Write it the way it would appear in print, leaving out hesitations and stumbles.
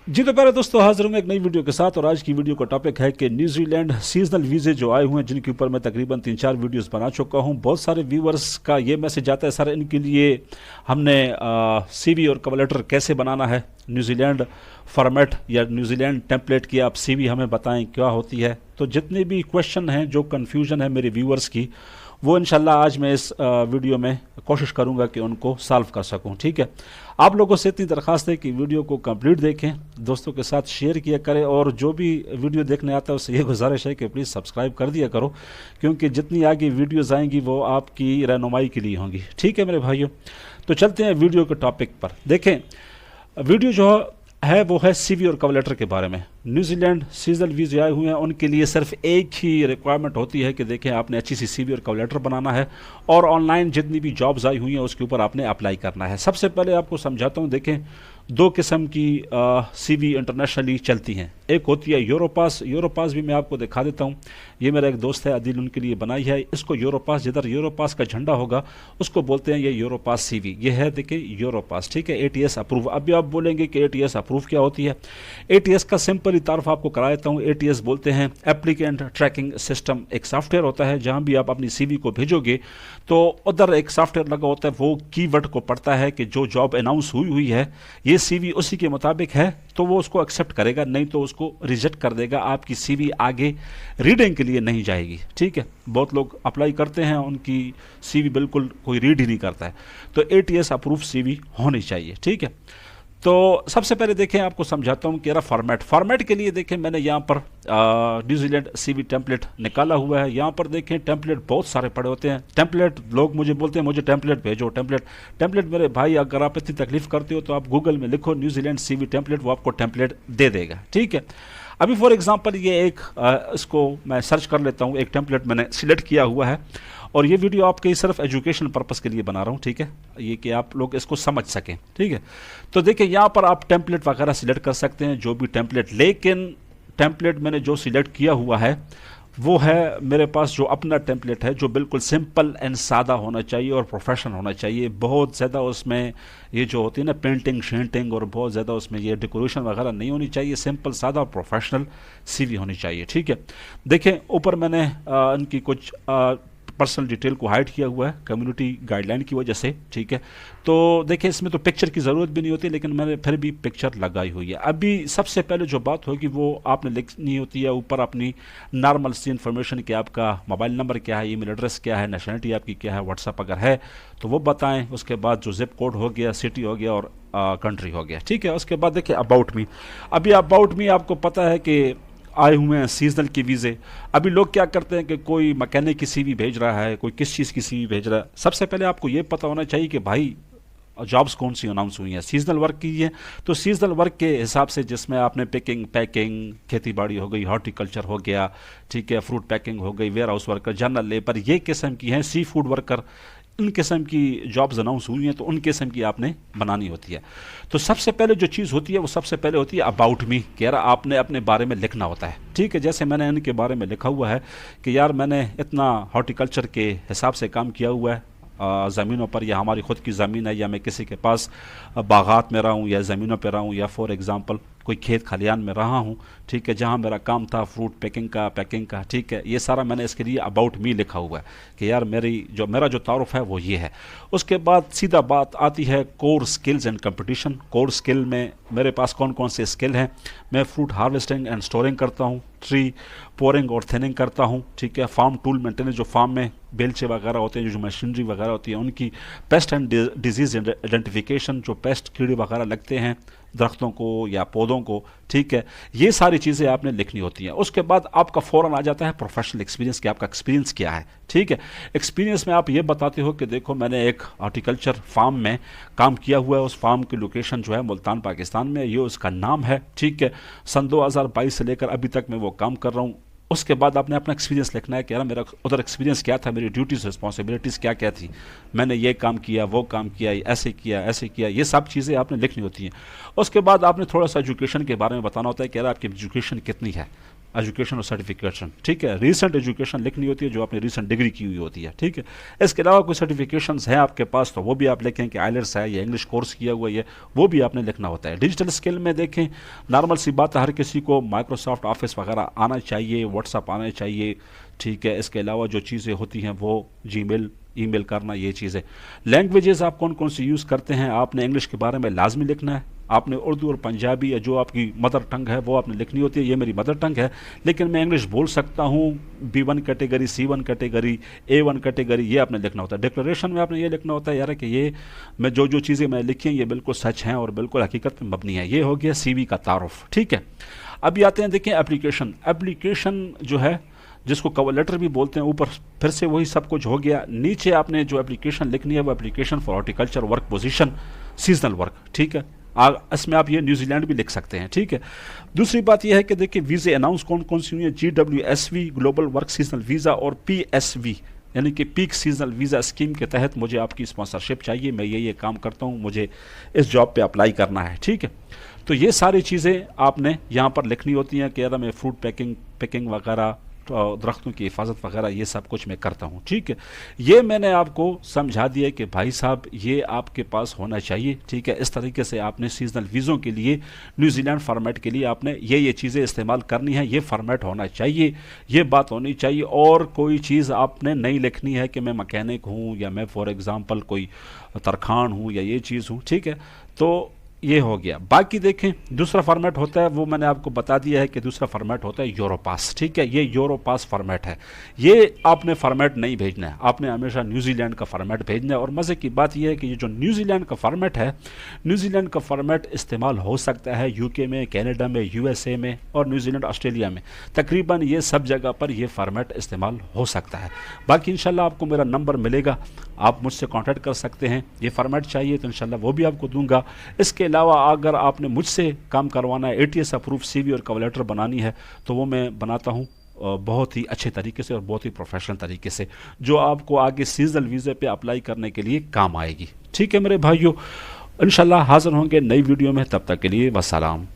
जी तो प्यारे दोस्तों, हाजिर हूँ एक नई वीडियो के साथ। और आज की वीडियो का टॉपिक है कि न्यूजीलैंड सीजनल वीज़े जो आए हुए हैं, जिनके ऊपर मैं तकरीबन 3-4 वीडियोस बना चुका हूँ। बहुत सारे व्यूवर्स का ये मैसेज आता है, सर इनके लिए हमने सीवी और कवर लेटर कैसे बनाना है, न्यूजीलैंड फॉर्मेट या न्यूजीलैंड टेम्पलेट की आप सीवी हमें बताएं क्या होती है। तो जितने भी क्वेश्चन हैं, जो कन्फ्यूजन है मेरे व्यूवर्स की, वो इंशाल्लाह आज मैं इस वीडियो में कोशिश करूंगा कि उनको सॉल्व कर सकूं। ठीक है, आप लोगों से इतनी दरख्वास्त है कि वीडियो को कंप्लीट देखें, दोस्तों के साथ शेयर किया करें, और जो भी वीडियो देखने आता है उससे ये गुजारिश है कि प्लीज़ सब्सक्राइब कर दिया करो, क्योंकि जितनी आगे वीडियोज़ आएंगी वो आपकी रहनुमाई के लिए होंगी। ठीक है मेरे भाइयों, तो चलते हैं वीडियो के टॉपिक पर। देखें, वीडियो जो है वो है सीवी और कवर लेटर के बारे में। न्यूजीलैंड सीजनल वीज़े आए हुए हैं, उनके लिए सिर्फ एक ही रिक्वायरमेंट होती है कि देखें आपने अच्छी सी सीवी और कवर लेटर बनाना है, और ऑनलाइन जितनी भी जॉब्स आई हुई हैं उसके ऊपर आपने अप्लाई करना है। सबसे पहले आपको समझाता हूँ। देखें, दो किस्म की सीवी इंटरनेशनली चलती हैं। एक होती है यूरोपास। यूरोपास भी मैं आपको दिखा देता हूँ। ये मेरा एक दोस्त है अदिल, उनके लिए बनाई है। इसको यूरोपास, जिधर यूरोपास का झंडा होगा उसको बोलते हैं ये यूरोपास सीवी। ये है देखिए यूरोपास। ठीक है, एटीएस अप्रूव। अभी आप बोलेंगे कि एटीएस अप्रूव क्या होती है। एटीएस का सिंपल ही तारफ आपको करा देता हूँ। एटीएस बोलते हैं एप्लीकेंट ट्रैकिंग सिस्टम। एक सॉफ्टवेयर होता है, जहाँ भी आप अपनी सीवी को भेजोगे तो उधर एक सॉफ्टवेयर लगा होता है, वो कीवर्ड को पढ़ता है कि जो जॉब अनाउंस हुई है ये सीवी उसी के मुताबिक है तो वो उसको एक्सेप्ट करेगा, नहीं तो उसको रिजेक्ट कर देगा। आपकी सीवी आगे रीडिंग के लिए नहीं जाएगी। ठीक है, बहुत लोग अप्लाई करते हैं, उनकी सीवी बिल्कुल कोई रीड ही नहीं करता है। तो एटीएस अप्रूव सीवी होनी चाहिए। ठीक है, तो सबसे पहले देखें, आपको समझाता हूँ कि फॉर्मेट के लिए देखें, मैंने यहाँ पर न्यूजीलैंड सीवी टेम्पलेट निकाला हुआ है। यहाँ पर देखें टेम्पलेट बहुत सारे पड़े होते हैं। टेम्पलेट, लोग मुझे बोलते हैं मुझे टेम्पलेट भेजो। टेम्पलेट मेरे भाई, अगर आप इतनी तकलीफ करते हो तो आप गूगल में लिखो न्यूजीलैंड सीवी टेम्पलेट, वो आपको टेम्पलेट दे देगा। ठीक है, अभी फॉर एग्जांपल ये एक इसको मैं सर्च कर लेता हूँ। एक टेम्पलेट मैंने सिलेक्ट किया हुआ है, और ये वीडियो आपके सिर्फ एजुकेशन पर्पस के लिए बना रहा हूँ। ठीक है, ये कि आप लोग इसको समझ सकें। ठीक है, तो देखिए यहाँ पर आप टेम्पलेट वगैरह सिलेक्ट कर सकते हैं, जो भी टेम्पलेट। लेकिन टेम्पलेट मैंने जो सिलेक्ट किया हुआ है वो है मेरे पास जो अपना टेम्पलेट है, जो बिल्कुल सिंपल एंड सादा होना चाहिए और प्रोफेशनल होना चाहिए। बहुत ज़्यादा उसमें ये जो होती है ना पेंटिंग शेंटिंग, और बहुत ज़्यादा उसमें ये डेकोरेशन वगैरह नहीं होनी चाहिए। सिंपल सादा और प्रोफेशनल सीवी होनी चाहिए। ठीक है, देखें ऊपर मैंने इनकी कुछ पर्सनल डिटेल को हाइड किया हुआ है कम्युनिटी गाइडलाइन की वजह से। ठीक है, तो देखिए इसमें तो पिक्चर की ज़रूरत भी नहीं होती, लेकिन मैंने फिर भी पिक्चर लगाई हुई है। अभी सबसे पहले जो बात होगी वो आपने लिखनी होती है ऊपर अपनी नॉर्मल सी इन्फॉर्मेशन कि आपका मोबाइल नंबर क्या है, ईमेल एड्रेस क्या है, नेशनलिटी आपकी क्या है, व्हाट्सअप अगर है तो वो बताएं। उसके बाद जो जिप कोड हो गया, सिटी हो गया, और कंट्री हो गया। ठीक है, उसके बाद देखिए अबाउट मी। अभी अबाउट मी आपको पता है कि आए हुए हैं सीजनल की वीज़े। अभी लोग क्या करते हैं कि कोई मैकेनिक की सीवी भेज रहा है, कोई किस चीज़ की सीवी भेज रहा है। सबसे पहले आपको ये पता होना चाहिए कि भाई जॉब्स कौन सी अनाउंस हुई हैं। सीजनल वर्क की है तो सीजनल वर्क के हिसाब से, जिसमें आपने पिकिंग, पैकिंग, खेती बाड़ी हो गई, हॉर्टिकल्चर हो गया, ठीक है, फ्रूट पैकिंग हो गई, warehouse worker, general labour, ये किस्म की हैं, सी फूड वर्कर, इन किस्म की जॉब्स अनाउंस हुई हैं तो उन किस्म की आपने बनानी होती है। तो सबसे पहले जो चीज़ होती है वो सबसे पहले होती है अबाउट मी, कि यार आपने अपने बारे में लिखना होता है। ठीक है, जैसे मैंने इनके बारे में लिखा हुआ है कि यार मैंने इतना हॉर्टिकल्चर के हिसाब से काम किया हुआ है, ज़मीनों पर, या हमारी ख़ुद की ज़मीन है, या मैं किसी के पास बागात में रहा हूँ, या ज़मीनों पर रहा हूँ, या फॉर एग्ज़ाम्पल कोई खेत खलियान में रहा हूँ। ठीक है, जहाँ मेरा काम था फ्रूट पैकिंग का। ठीक है, ये सारा मैंने इसके लिए अबाउट मी लिखा हुआ है कि यार मेरा जो तारुफ है वो ये है। उसके बाद सीधा बात आती है core skills and competition. Core skill में मेरे पास कौन कौन से स्किल हैं। मैं फ्रूट हार्वेस्टिंग एंड स्टोरिंग करता हूँ, ट्री पोरिंग और थिनिंग करता हूँ। ठीक है, फार्म टूल मेंटेनेंस, जो फार्म में बेलचे वगैरह होते हैं, जो मशीनरी वगैरह होती है उनकी, पेस्ट एंड डिजीज़ आइडेंटिफिकेशन, जो पेस्ट कीड़े वगैरह लगते हैं दरख्तों को या पौधों को। ठीक है, ये सारी चीज़ें आपने लिखनी होती हैं। उसके बाद आपका फ़ौरन आ जाता है प्रोफेशनल एक्सपीरियंस, कि आपका एक्सपीरियंस क्या है। ठीक है, एक्सपीरियंस में आप ये बताते हो कि देखो मैंने एक हॉर्टिकल्चर फार्म में काम किया हुआ है, उस फार्म की लोकेशन जो है मुल्तान पाकिस्तान में, ये उसका नाम है। ठीक है, सन 2022 से लेकर अभी तक मैं वो काम कर रहा हूँ। उसके बाद आपने अपना एक्सपीरियंस लिखना है कि यार मेरा उधर एक्सपीरियंस क्या था, मेरी ड्यूटीज रिस्पॉन्सिबिलिटीज़ क्या क्या थी, मैंने ये काम किया, वो काम किया, ऐसे किया, ये सब चीज़ें आपने लिखनी होती हैं। उसके बाद आपने थोड़ा सा एजुकेशन के बारे में बताना होता है कि यार आपकी एजुकेशन कितनी है। एजुकेशन और सर्टिफिकेशन, ठीक है। रीसेंट एजुकेशन लिखनी होती है जो आपने रीसेंट डिग्री की हुई होती है, ठीक है। इसके अलावा कोई सर्टिफिकेशंस हैं आपके पास तो वो भी आप लिखें कि आइलेट्स है या इंग्लिश कोर्स किया हुआ है, वो भी आपने लिखना होता है। डिजिटल स्किल में देखें, नॉर्मल सी बात है, हर किसी को माइक्रोसॉफ्ट ऑफिस वगैरह आना चाहिए, व्हाट्सअप आना चाहिए, ठीक है। इसके अलावा जो चीज़ें होती हैं वो जीमेल, ईमेल करना, ये चीज़ें। लैंग्वेजेस आप कौन कौन सी यूज़ करते हैं, आपने इंग्लिश के बारे में लाजमी लिखना है, आपने उर्दू और पंजाबी या जो आपकी मदर टंग है वो आपने लिखनी होती है। ये मेरी मदर टंग है लेकिन मैं इंग्लिश बोल सकता हूँ, B1 category, C1 category, A1 category, ये आपने लिखना होता है। डिक्लेरेशन में आपने ये लिखना होता है यार कि ये मैं जो चीज़ें मैं लिखी हैं ये बिल्कुल सच हैं और बिल्कुल हकीकत में मबनी है। ये हो गया CV का तारुफ, ठीक है। अभी आते हैं, देखें एप्लीकेशन। एप्लीकेशन जो है जिसको कवर लेटर भी बोलते हैं, ऊपर फिर से वही सब कुछ हो गया। नीचे आपने जो एप्लीकेशन लिखनी है वो application for horticulture work position seasonal work, ठीक है। इसमें आप ये न्यूजीलैंड भी लिख सकते हैं, ठीक है। दूसरी बात यह है कि देखिए वीज़े अनाउंस कौन कौन सी हुई है, GWSV global work seasonal visa और PSV यानी कि पीक सीजनल वीज़ा स्कीम के तहत मुझे आपकी स्पॉन्सरशिप चाहिए, मैं ये काम करता हूँ, मुझे इस जॉब पे अप्लाई करना है, ठीक है। तो ये सारी चीज़ें आपने यहाँ पर लिखनी होती हैं कि यार मैं फ्रूट पैकिंग वगैरह, दरख्तों की हिफाजत वगैरह, ये सब कुछ मैं करता हूँ, ठीक है। ये मैंने आपको समझा दिया कि भाई साहब ये आपके पास होना चाहिए, ठीक है। इस तरीके से आपने सीजनल वीज़ों के लिए, न्यूजीलैंड फॉर्मेट के लिए आपने ये चीज़ें इस्तेमाल करनी है, ये फॉर्मेट होना चाहिए, ये बात होनी चाहिए। और कोई चीज़ आपने नहीं लिखनी है कि मैं मैकेनिक हूँ या मैं फॉर एग्ज़ाम्पल कोई तरखान हूँ या ये चीज़ हूँ, ठीक है। तो ये हो गया। बाकी देखें दूसरा फॉर्मेट होता है, वो मैंने आपको बता दिया है कि दूसरा फॉर्मेट होता है यूरोपास, ठीक है। ये यूरोपास फॉर्मेट है, ये आपने फॉर्मेट नहीं भेजना है, आपने हमेशा न्यूजीलैंड का फॉर्मेट भेजना है। और मज़े की बात यह है कि ये जो न्यूजीलैंड का फॉर्मेट है, न्यूजीलैंड का फॉर्मेट इस्तेमाल हो सकता है UK में, कनाडा में, USA में और न्यूजीलैंड ऑस्ट्रेलिया में, तकरीबन ये सब जगह पर यह फॉर्मेट इस्तेमाल हो सकता है। बाकी इंशाल्लाह आपको मेरा नंबर मिलेगा, आप मुझसे कॉन्टैक्ट कर सकते हैं। ये फॉर्मेट चाहिए तो इंशाल्लाह वो भी आपको दूंगा। इसके अलावा अगर आपने मुझसे काम करवाना है, ATS अप्रूव CV और कवर लेटर बनानी है तो वो मैं बनाता हूँ बहुत ही अच्छे तरीके से और बहुत ही प्रोफेशनल तरीके से, जो आपको आगे सीजनल वीज़े पे अप्लाई करने के लिए काम आएगी, ठीक है मेरे भाइयों। इंशाल्लाह हाज़िर होंगे नई वीडियो में, तब तक के लिए वस्सलाम।